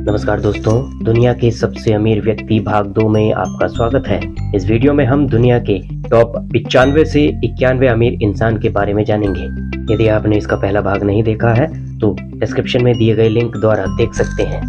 नमस्कार दोस्तों, दुनिया के सबसे अमीर व्यक्ति भाग 2 में आपका स्वागत है। इस वीडियो में हम दुनिया के टॉप 95 से 91 अमीर इंसान के बारे में जानेंगे। यदि आपने इसका पहला भाग नहीं देखा है तो डिस्क्रिप्शन में दिए गए लिंक द्वारा देख सकते हैं।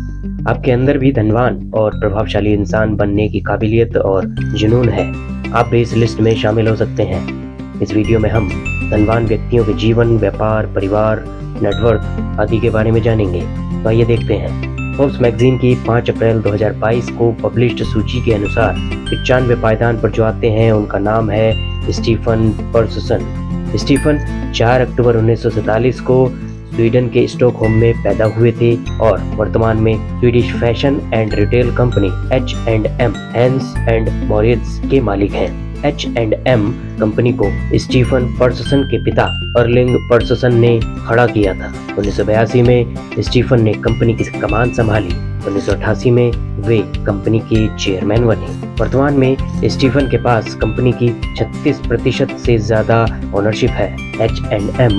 आपके अंदर भी धनवान और प्रभावशाली इंसान बनने की काबिलियत और जुनून है, आप भी इस लिस्ट में शामिल हो सकते हैं। इस वीडियो में हम धनवान व्यक्तियों के जीवन, व्यापार, परिवार, नेटवर्क आदि के बारे में जानेंगे। तो आइए देखते हैं। फोर्ब्स मैगजीन की 5 अप्रैल 2022 को पब्लिश्ड सूची के अनुसार 95 पायदान पर जो आते हैं उनका नाम है स्टीफन पर्ससन। स्टीफन 4 अक्टूबर 1947 को स्वीडन के स्टॉकहोम में पैदा हुए थे और वर्तमान में Swedish fashion and retail company H&M Hennes and Mauritz के मालिक हैं। H&M कंपनी को स्टीफन पर्ससन के पिता अर्लिंग पर्ससन ने खड़ा किया था। 1982 में स्टीफन ने कंपनी की कमान संभाली। 1988 में वे कंपनी के चेयरमैन बने। वर्तमान में स्टीफन के पास कंपनी की 36% से ज्यादा ओनरशिप है। H&M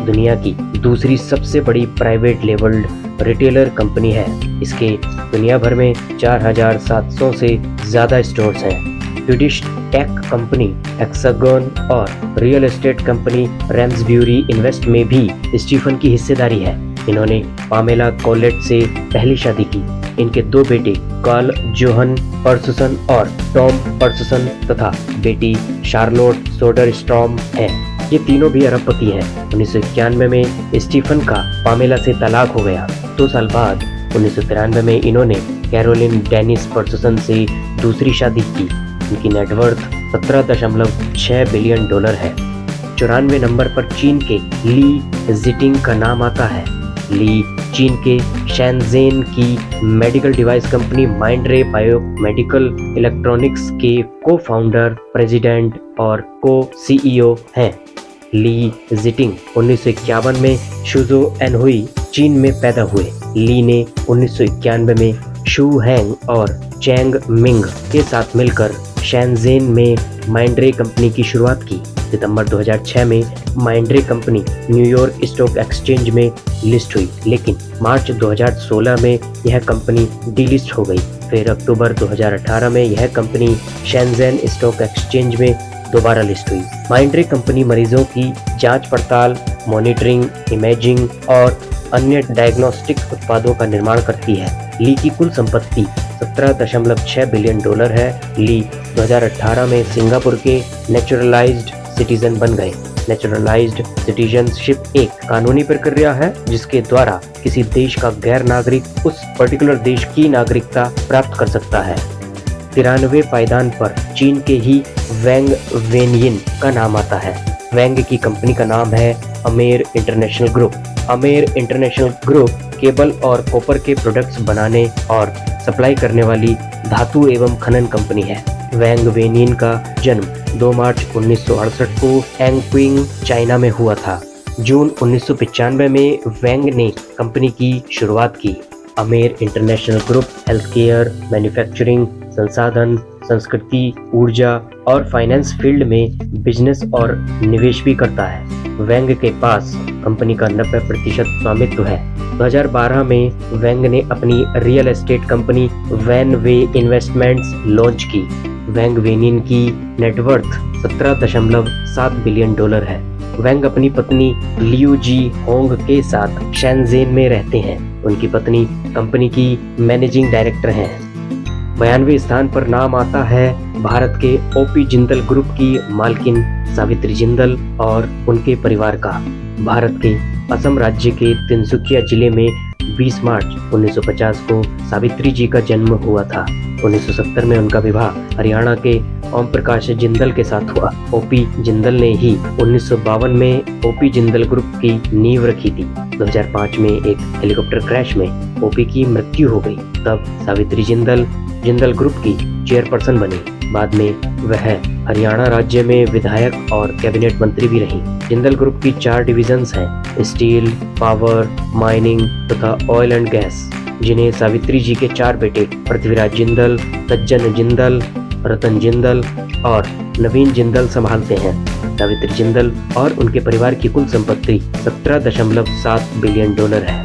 दुनिया की दूसरी सबसे बड़ी प्राइवेट लेवल्ड रिटेलर कंपनी है। इसके दुनिया भर में 4700 से ज्यादा स्टोर्स हैं। स्वीडिश टेक कंपनी हेक्सागन और रियल एस्टेट कंपनी रैम्सब्यूरी इन्वेस्ट में भी स्टीफन की हिस्सेदारी है। इन्होंने पामेला कॉलेट से पहली शादी की। इनके 2 बेटे कार्ल जोहन पर्ससन और टॉम पर्ससन तथा बेटी शार्लोट सोडरस्ट्रॉम हैं। ये तीनों भी अरबपति हैं। 1991 में स्टीफन का पामेला से तलाक हो गया। 2 साल बाद 1993 में इन्होंने कैरोलिन डेनिस पर्ससन से दूसरी शादी की। इनकी नेटवर्थ 17.6 बिलियन डॉलर है। 94 नंबर पर चीन के ली जिटिंग का नाम आता है। ली चीन के शैनज़ेन की medical device company Mindray biomedical electronics के को फाउंडर, प्रेसिडेंट और को सीईओ हैं। ली जिटिंग 1951 में शुजो एनहुई चीन में पैदा हुए। ली ने 1991 में शू हैंग और चैंग मिंग के साथ मिलकर शैनज़ेन में माइंडरे कंपनी की शुरुआत की। सितंबर 2006 में माइंडरे कंपनी न्यूयॉर्क स्टॉक एक्सचेंज में लिस्ट हुई, लेकिन मार्च 2016 में यह कंपनी डीलिस्ट हो गई। फिर अक्टूबर 2018 में यह कंपनी शैनज़ेन स्टॉक एक्सचेंज में दोबारा लिस्ट हुई। माइंडरे कंपनी मरीजों की जांच पड़ताल, मॉनिटरिंग, इमेजिंग और अन्य डायग्नोस्टिक उत्पादों का निर्माण करती है। ली की कुल संपत्ति 17.6 बिलियन डॉलर है। ली 2018 में सिंगापुर के नेचुरलाइज्ड सिटीजन बन गए। नेचुरलाइज्ड सिटीजनशिप एक कानूनी प्रक्रिया है जिसके द्वारा किसी देश का गैर नागरिक उस पर्टिकुलर देश की नागरिकता प्राप्त कर सकता है। 93 पायदान पर चीन के ही वैंग वेनयिन का नाम आता है। वैंग की कंपनी का नाम है अमेर इंटरनेशनल ग्रुप। अमेर इंटरनेशनल ग्रुप केबल और कॉपर के प्रोडक्ट्स बनाने और सप्लाई करने वाली धातु एवं खनन कंपनी है। वैंग वेनयिन का जन्म 2 मार्च 1968 को एंगक्विंग, चाइना में हुआ था। जून 1995 में वैंग ने कंपनी की शुरुआत की। अमेर इंटरनेशनल ग्रुप हेल्थकेयर, मैन्युफैक्चरिंग, संसाधन, संस्कृति, ऊर्जा और फाइनेंस फील्ड में बिजनेस और निवेश भी करता है। वैंग के पास कंपनी का 90% स्वामित्व है। 2012 में वैंग ने अपनी रियल एस्टेट कंपनी वैन वे इन्वेस्टमेंट्स लॉन्च की। वैंग वेनिन की नेटवर्थ 17.7 बिलियन डॉलर है। वैंग अपनी पत्नी लियू जी होंग के साथ शैनज़ेन में रहते हैं। उनकी पत्नी कंपनी की मैनेजिंग डायरेक्टर हैं। 92वें स्थान पर नाम आता है भारत के ओपी जिंदल ग्रुप की मालकिन सावित्री जिंदल और उनके परिवार का। भारत के असम राज्य के तिनसुकिया जिले में 20 मार्च 1950 को सावित्री जी का जन्म हुआ था। 1970 में उनका विवाह हरियाणा के ओम प्रकाश जिंदल के साथ हुआ। ओपी जिंदल ने ही 1952 में ओपी जिंदल ग्रुप की नींव रखी थी। 2005 में एक हेलीकॉप्टर क्रैश में ओपी की मृत्यु हो गई। तब सावित्री जिंदल जिंदल ग्रुप की चेयरपर्सन बनी। बाद में वह हरियाणा राज्य में विधायक और कैबिनेट मंत्री भी रही। जिंदल ग्रुप की 4 डिविजन्स हैं, स्टील, पावर, माइनिंग तथा ऑयल एंड गैस, जिन्हें सावित्री जी के 4 बेटे पृथ्वीराज जिंदल, सज्जन जिंदल, रतन जिंदल और नवीन जिंदल संभालते हैं। सावित्री जिंदल और उनके परिवार की कुल संपत्ति 17.7 बिलियन डॉलर है।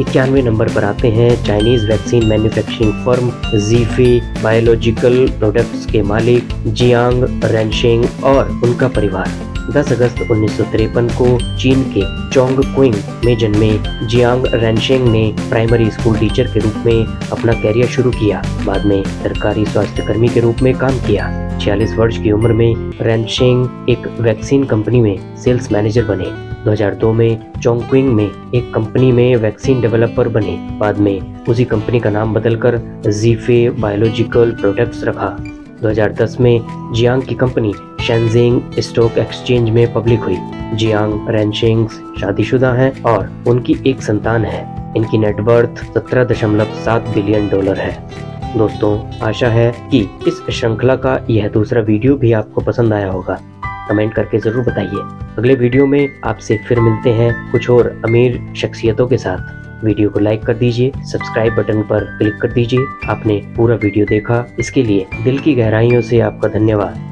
91 नंबर पर आते हैं Chinese vaccine manufacturing firm Zhifei biological products के मालिक जियांग रेनशिंग और उनका परिवार। 10 अगस्त 1953 को चीन के चोंगक्विंग में जन्मे जियांग रेनशिंग ने प्राइमरी स्कूल टीचर के रूप में अपना कैरियर शुरू किया। बाद में सरकारी स्वास्थ्य कर्मी के रूप में काम किया। 46 वर्ष की उम्र में रेनशिंग एक वैक्सीन कंपनी में सेल्स मैनेजर बने। 2002 में चोंगक्विंग में एक कंपनी में वैक्सीन डेवलपर बने। बाद में उसी कंपनी का नाम बदलकर ज़ीफे बायोलॉजिकल प्रोडक्ट्स रखा। 2010 में जियांग की कंपनी शेनजिंग स्टॉक एक्सचेंज में पब्लिक हुई। जियांग रेनशिंग शादीशुदा हैं और उनकी एक संतान है। इनकी नेटवर्थ $17.7 बिलियन है। दोस्तों, आशा है कि इस श्रृंखला का यह दूसरा वीडियो भी आपको पसंद आया होगा। कमेंट करके जरूर बताइए। अगले वीडियो में आपसे फिर मिलते हैं कुछ और अमीर शख्सियतों के साथ। वीडियो को लाइक कर दीजिए, सब्सक्राइब बटन पर क्लिक कर दीजिए। आपने पूरा वीडियो देखा, इसके लिए दिल की गहराइयों से आपका धन्यवाद।